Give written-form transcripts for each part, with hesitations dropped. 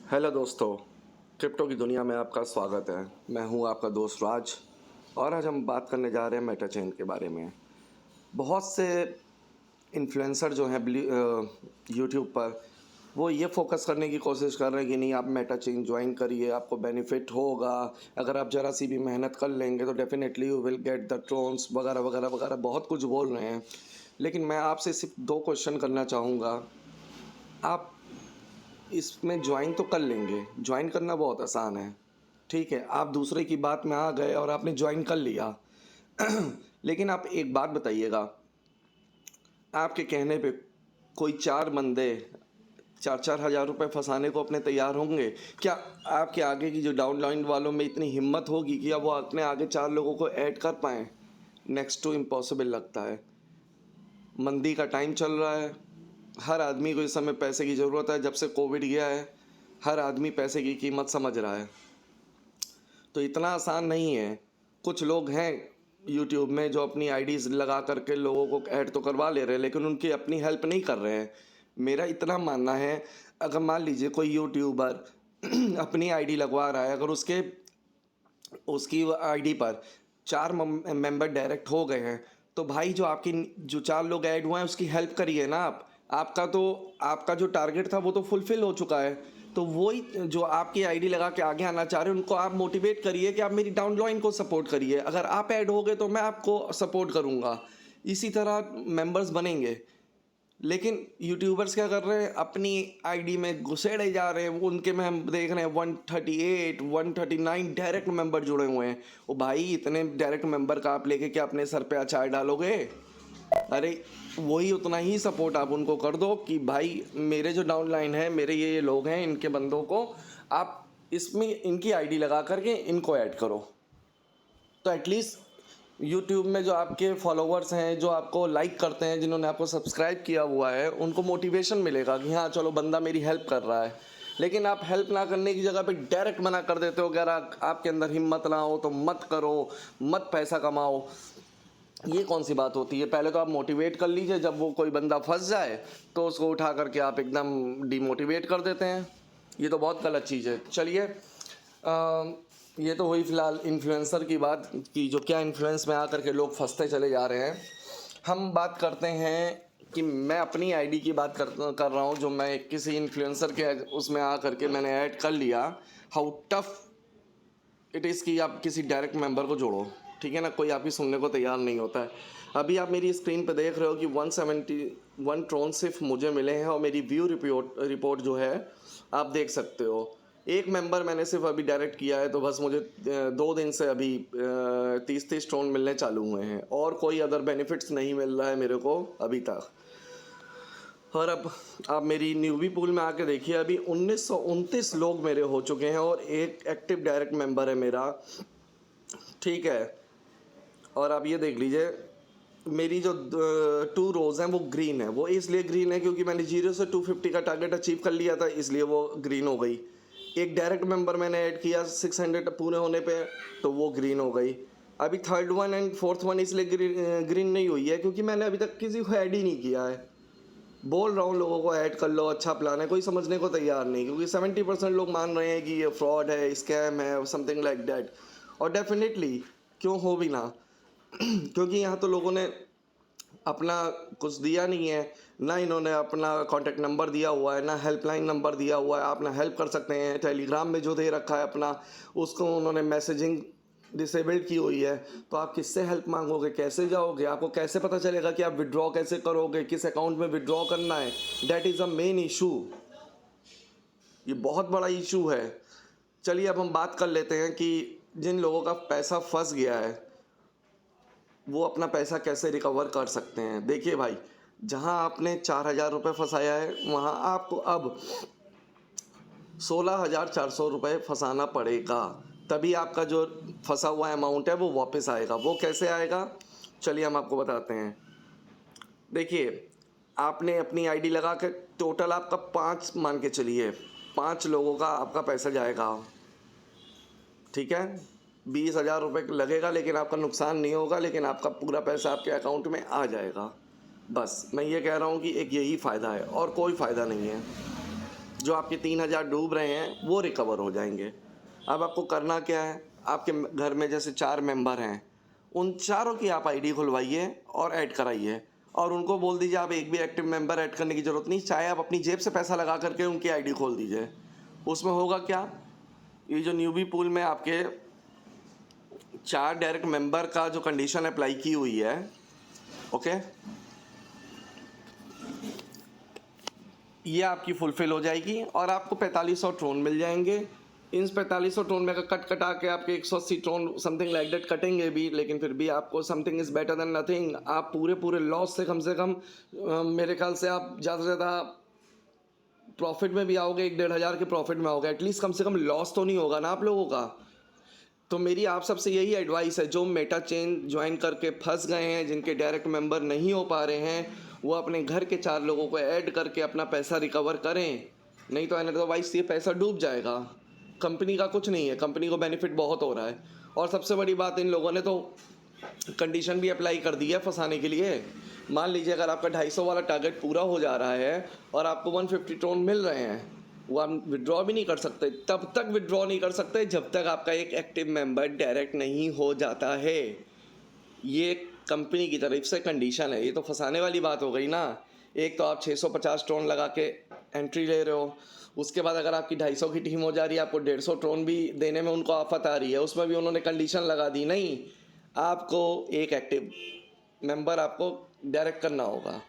Hello दोस्तों, crypto की दुनिया में आपका स्वागत है। मैं हूं आपका दोस्त राज और आज हम बात करने जा रहे हैं मेटा चेन के बारे में। बहुत से इन्फ्लुएंसर जो हैं यूट्यूब पर वो ये फोकस करने की कोशिश कर रहे हैं कि नहीं, आप मेटा चेन ज्वाइन करिए, आपको बेनिफिट होगा। अगर आप ज़रा सी भी मेहनत कर लेंगे तो definitely you will get the thrones वगैरह वगैरह वगैरह, बहुत कुछ बोल रहे हैं। लेकिन मैं आपसे सिर्फ दो क्वेश्चन करना चाहूँगा। आप इसमें ज्वाइन तो कर लेंगे, ज्वाइन करना बहुत आसान है, ठीक है। आप दूसरे की बात में आ गए और आपने ज्वाइन कर लिया लेकिन आप एक बात बताइएगा, आपके कहने पे कोई चार बंदे 4-4 हज़ार रुपये फंसाने को अपने तैयार होंगे क्या? आपके आगे की जो डाउनलाइन वालों में इतनी हिम्मत होगी कि अब वो अपने आगे चार लोगों को ऐड कर पाएँ? नेक्स्ट टू इम्पॉसिबल लगता है। मंदी का टाइम चल रहा है, हर आदमी को इस समय पैसे की ज़रूरत है। जब से कोविड गया है हर आदमी पैसे की कीमत समझ रहा है, तो इतना आसान नहीं है। कुछ लोग हैं यूट्यूब में जो अपनी आईडीज़ लगा करके लोगों को ऐड तो करवा ले रहे हैं, लेकिन उनकी अपनी हेल्प नहीं कर रहे हैं। मेरा इतना मानना है, अगर मान लीजिए कोई यूट्यूबर अपनी आईडी लगवा रहा है, अगर उसकी आईडी पर चार मेंबर डायरेक्ट हो गए हैं, तो भाई जो आपकी जो चार लोग ऐड हुए हैं उसकी हेल्प करिए ना आप। आपका जो टारगेट था वो तो फुलफिल हो चुका है। तो वही जो आपकी आईडी लगा के आगे आना चाह रहे हैं उनको आप मोटिवेट करिए कि आप मेरी डाउनलाइन को सपोर्ट करिए। अगर आप ऐड हो गए तो मैं आपको सपोर्ट करूँगा, इसी तरह मेंबर्स बनेंगे। लेकिन यूट्यूबर्स क्या कर रहे हैं, अपनी आईडी में घुसेड़े जा रहे हैं। उनके में हम देख रहे हैं 138 139 डायरेक्ट मेंबर जुड़े हुए हैं। ओ भाई, इतने डायरेक्ट मेंबर का आप लेके क्या अपने सर पे अचार डालोगे? अरे वही उतना ही सपोर्ट आप उनको कर दो कि भाई मेरे जो डाउनलाइन है, मेरे ये लोग हैं, इनके बंदों को आप इसमें इनकी आईडी लगा करके इनको ऐड करो। तो एटलीस्ट यूट्यूब में जो आपके फॉलोअर्स हैं, जो आपको लाइक करते हैं, जिन्होंने आपको सब्सक्राइब किया हुआ है, उनको मोटिवेशन मिलेगा कि हाँ चलो बंदा मेरी हेल्प कर रहा है। लेकिन आप हेल्प ना करने की जगह पे डायरेक्ट मना कर देते हो कि अगर आपके अंदर हिम्मत ना हो तो मत करो, मत पैसा कमाओ। ये कौन सी बात होती है? पहले तो आप मोटिवेट कर लीजिए, जब वो कोई बंदा फंस जाए तो उसको उठा करके आप एकदम डिमोटिवेट कर देते हैं। ये तो बहुत गलत चीज़ है। चलिए, ये तो हुई फ़िलहाल इन्फ्लुएंसर की बात कि जो क्या इन्फ्लुएंस में आकर के लोग फंसते चले जा रहे हैं। हम बात करते हैं कि मैं अपनी आईडी की बात कर रहा हूँ, जो मैं किसी इन्फ्लुएंसर के उसमें आ करके मैंने ऐड कर लिया। हाउ टफ इट इज़ कि आप किसी डायरेक्ट मेंबर को जोड़ो, ठीक है ना। कोई आपकी सुनने को तैयार नहीं होता है। अभी आप मेरी स्क्रीन पे देख रहे हो कि 171 ट्रोन सिर्फ मुझे मिले हैं और मेरी व्यू रिपोर्ट जो है आप देख सकते हो। एक मेंबर मैंने सिर्फ अभी डायरेक्ट किया है, तो बस मुझे 2 दिन से अभी 30-30 ट्रोन मिलने चालू हुए हैं और कोई अदर बेनिफिट्स नहीं मिल रहा है मेरे को अभी तक। और अब आप मेरी न्यूबी पूल में आके देखिए, अभी 1929 लोग मेरे हो चुके हैं और एक एक्टिव डायरेक्ट मेंबर है मेरा, ठीक है। और आप ये देख लीजिए, मेरी जो 2 रोज़ हैं वो ग्रीन है। वो इसलिए ग्रीन है क्योंकि मैंने 0 से 250 का टारगेट अचीव कर लिया था, इसलिए वो ग्रीन हो गई। एक डायरेक्ट मेंबर मैंने ऐड किया 600 पूरे होने पे, तो वो ग्रीन हो गई। अभी third one and fourth one इसलिए ग्रीन नहीं हुई है क्योंकि मैंने अभी तक किसी को ऐड ही नहीं किया है। बोल रहा हूँ लोगों को ऐड कर लो, अच्छा प्लान है, कोई समझने को तैयार नहीं, क्योंकि 70% लोग मान रहे हैं कि ये फ्रॉड है, स्कैम है, समथिंग लाइक डैट। और डेफिनेटली क्यों हो भी ना क्योंकि यहाँ तो लोगों ने अपना कुछ दिया नहीं है, ना इन्होंने अपना कॉन्टैक्ट नंबर दिया हुआ है, ना हेल्पलाइन नंबर दिया हुआ है। आप ना हेल्प कर सकते हैं, टेलीग्राम में जो दे रखा है अपना, उसको उन्होंने मैसेजिंग डिसेबल्ड की हुई है। तो आप किससे हेल्प मांगोगे, कैसे जाओगे? आपको कैसे पता चलेगा कि आप विड्रॉ कैसे करोगे, किस अकाउंट में विड्रॉ करना है? That is a main issue. ये बहुत बड़ा इशू है। चलिए अब हम बात कर लेते हैं कि जिन लोगों का पैसा फंस गया है वो अपना पैसा कैसे रिकवर कर सकते हैं। देखिए भाई, जहां आपने 4,000 रुपये फंसाया है वहां आपको अब 16,400 रुपये फंसाना पड़ेगा, तभी आपका जो फंसा हुआ अमाउंट है वो वापस आएगा। वो कैसे आएगा, चलिए हम आपको बताते हैं। देखिए, आपने अपनी आईडी लगा के टोटल आपका 5 मान के चलिए, 5 लोगों का आपका पैसा जाएगा, ठीक है। 20,000 रुपये लगेगा लेकिन आपका नुकसान नहीं होगा, लेकिन आपका पूरा पैसा आपके अकाउंट में आ जाएगा। बस मैं ये कह रहा हूँ कि एक यही फ़ायदा है और कोई फ़ायदा नहीं है। जो आपके 3,000 डूब रहे हैं वो रिकवर हो जाएंगे। अब आपको करना क्या है, आपके घर में जैसे 4 मेंबर हैं, उन चारों की आप आईडी खुलवाइए और ऐड कराइए, और उनको बोल दीजिए आप एक भी एक्टिव मेंबर ऐड करने की ज़रूरत नहीं, चाहे आप अपनी जेब से पैसा लगा करके उनकी आईडी खोल दीजिए। उसमें होगा क्या, ये जो न्यूबी पूल में आपके 4 डायरेक्ट मेंबर का जो कंडीशन अप्लाई की हुई है, ओके, ये आपकी फुलफ़िल हो जाएगी और आपको 4500 ट्रोन मिल जाएंगे। इन 4500 ट्रोन में अगर कट कटा के आपके 180 ट्रोन समथिंग लाइक दैट कटेंगे भी, लेकिन फिर भी आपको something is better than nothing. आप पूरे लॉस से कम मेरे ख्याल से आप ज़्यादा से ज़्यादा प्रॉफिट में भी आओगे, 1-1,500 के प्रॉफिट में आओगे, एटलीस्ट कम से कम लॉस तो नहीं होगा ना आप लोगों का। तो मेरी आप सबसे यही एडवाइस है, जो मेटा चेन ज्वाइन करके फंस गए हैं, जिनके डायरेक्ट मेंबर नहीं हो पा रहे हैं, वो अपने घर के 4 लोगों को ऐड करके अपना पैसा रिकवर करें, नहीं तो अदरवाइज ये पैसा डूब जाएगा। कंपनी का कुछ नहीं है, कंपनी को बेनिफिट बहुत हो रहा है। और सबसे बड़ी बात, इन लोगों ने तो कंडीशन भी अप्लाई कर दी है फंसाने के लिए। मान लीजिए अगर आपका 250 वाला टारगेट पूरा हो जा रहा है और आपको 150 ट्रोन मिल रहे हैं, वो आप विड्रॉ भी नहीं कर सकते, तब तक विड्रॉ नहीं कर सकते जब तक आपका एक एक्टिव मेंबर डायरेक्ट नहीं हो जाता है। ये कंपनी की तरफ से कंडीशन है, ये तो फंसाने वाली बात हो गई ना। एक तो आप 650 ट्रोन लगा के एंट्री ले रहे हो, उसके बाद अगर आपकी 250 की टीम हो जा रही है, आपको 150 ट्रोन भी देने में उनको आफत आ रही है, उसमें भी उन्होंने कंडीशन लगा दी, नहीं आपको एक एक्टिव मेंबर आपको डायरेक्ट करना होगा।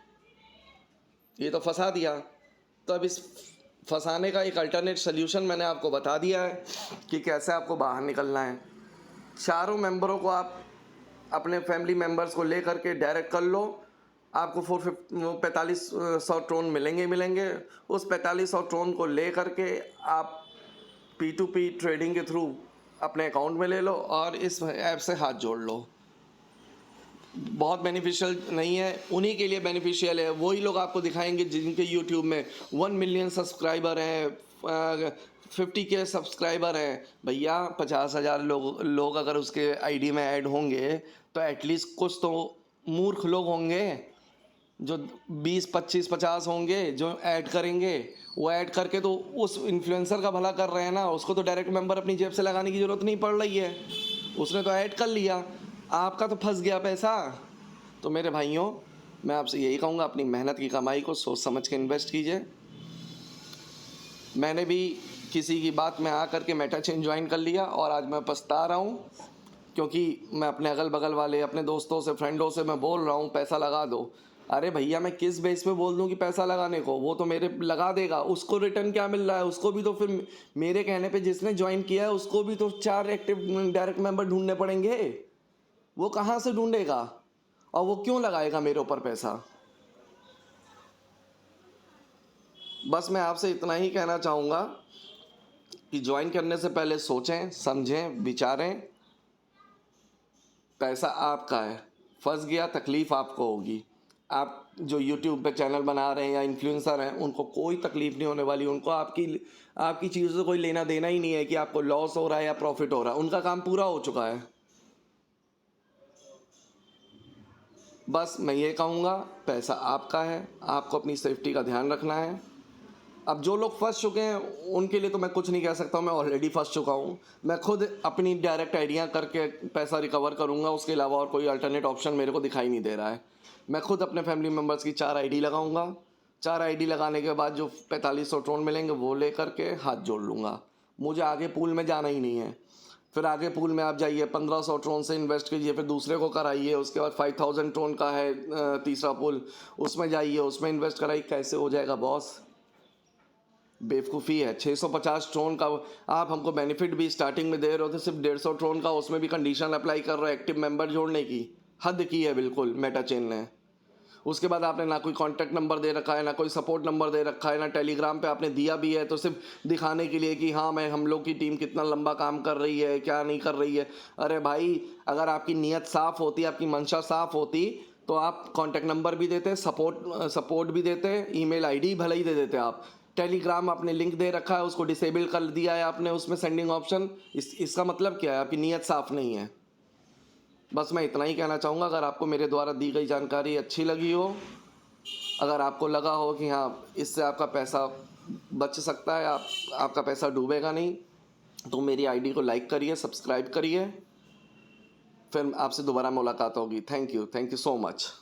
ये तो फंसा दिया। तो अब इस फंसाने का एक अल्टरनेट सोल्यूशन मैंने आपको बता दिया है कि कैसे आपको बाहर निकलना है। चारों मेंबरों को आप अपने फैमिली मेंबर्स को ले करके डायरेक्ट कर लो, आपको 4500 ट्रोन मिलेंगे। उस 4500 ट्रोन को ले करके आप P2P ट्रेडिंग के थ्रू अपने अकाउंट में ले लो और इस ऐप से हाथ जोड़ लो। बहुत बेनिफिशियल नहीं है, उन्हीं के लिए बेनिफिशियल है। वही लोग आपको दिखाएंगे जिनके यूट्यूब में 1 मिलियन सब्सक्राइबर हैं, 50K सब्सक्राइबर हैं। भैया 50,000 लोग अगर उसके आईडी में ऐड होंगे तो एटलीस्ट कुछ तो मूर्ख लोग होंगे जो 20, 25, 50 होंगे जो ऐड करेंगे। वो ऐड करके तो उस इन्फ्लुएंसर का भला कर रहे हैं ना, उसको तो डायरेक्ट मेंबर अपनी जेब से लगाने की ज़रूरत नहीं पड़ रही है, उसने तो ऐड कर लिया, आपका तो फंस गया पैसा। तो मेरे भाइयों, मैं आपसे यही कहूँगा, अपनी मेहनत की कमाई को सोच समझ के इन्वेस्ट कीजिए। मैंने भी किसी की बात में आ करके मेटा चेन ज्वाइन कर लिया और आज मैं पछता रहा हूँ, क्योंकि मैं अपने अगल बगल वाले अपने दोस्तों से, फ्रेंडों से मैं बोल रहा हूँ पैसा लगा दो। अरे भैया, मैं किस बेस पे बोल दूँ कि पैसा लगाने को, वो तो मेरे लगा देगा, उसको रिटर्न क्या मिल रहा है, उसको भी तो फिर मेरे कहने पे जिसने ज्वाइन किया है उसको भी तो 4 एक्टिव डायरेक्ट मेंबर ढूंढने पड़ेंगे। वो कहाँ से ढूंढेगा और वो क्यों लगाएगा मेरे ऊपर पैसा। बस मैं आपसे इतना ही कहना चाहूँगा कि ज्वाइन करने से पहले सोचें, समझें, विचारें। पैसा आपका है, फंस गया तकलीफ़ आपको होगी। आप जो यूट्यूब पे चैनल बना रहे हैं या इन्फ्लुएंसर हैं, उनको कोई तकलीफ़ नहीं होने वाली, उनको आपकी चीज़ों से कोई लेना देना ही नहीं है कि आपको लॉस हो रहा है या प्रॉफिट हो रहा है, उनका काम पूरा हो चुका है। बस मैं ये कहूँगा, पैसा आपका है, आपको अपनी सेफ्टी का ध्यान रखना है। अब जो लोग फंस चुके हैं उनके लिए तो मैं कुछ नहीं कह सकता हूँ, मैं ऑलरेडी फंस चुका हूँ। मैं खुद अपनी डायरेक्ट आइडिया करके पैसा रिकवर करूँगा, उसके अलावा और कोई अल्टरनेट ऑप्शन मेरे को दिखाई नहीं दे रहा है। मैं खुद अपने फैमिली मेम्बर्स की 4 आईडी लगाऊंगा, 4 आईडी लगाने के बाद जो 4500 ट्रोन मिलेंगे वो ले करके हाथ जोड़ लूँगा। मुझे आगे पूल में जाना ही नहीं है। फिर आगे पूल में आप जाइए, 1500 ट्रोन से इन्वेस्ट कीजिए, फिर दूसरे को कराइए, उसके बाद 5000 ट्रोन का है तीसरा पूल, उसमें जाइए, उसमें इन्वेस्ट कराइए। कैसे हो जाएगा बॉस? बेवकूफ़ी है। 650 ट्रोन का आप हमको बेनिफिट भी स्टार्टिंग में दे रहे हो तो सिर्फ 150 ट्रोन का, उसमें भी कंडीशन अप्लाई कर रहे हो एक्टिव मेंबर जोड़ने की। हद की है बिल्कुल मेटा चेन ने। उसके बाद आपने ना कोई कॉन्टैक्ट नंबर दे रखा है, ना कोई सपोर्ट नंबर दे रखा है, ना टेलीग्राम पे आपने दिया भी है तो सिर्फ दिखाने के लिए कि हाँ हम लोग की टीम कितना लंबा काम कर रही है, क्या नहीं कर रही है। अरे भाई, अगर आपकी नीयत साफ़ होती, आपकी मंशा साफ़ होती तो आप कॉन्टैक्ट नंबर भी देते, सपोर्ट भी देते, ईमेल आईडी भले ही दे देते आप। टेलीग्राम आपने लिंक दे रखा है, उसको डिसेबल कर दिया है आपने, उसमें सेंडिंग ऑप्शन। इसका मतलब क्या है? आपकी नीयत साफ़ नहीं है। बस मैं इतना ही कहना चाहूँगा। अगर आपको मेरे द्वारा दी गई जानकारी अच्छी लगी हो, अगर आपको लगा हो कि हाँ इससे आपका पैसा बच सकता है, आपका पैसा डूबेगा नहीं। तो मेरी आईडी को लाइक करिए, सब्सक्राइब करिए। फिर आपसे दोबारा मुलाकात होगी। Thank you so much.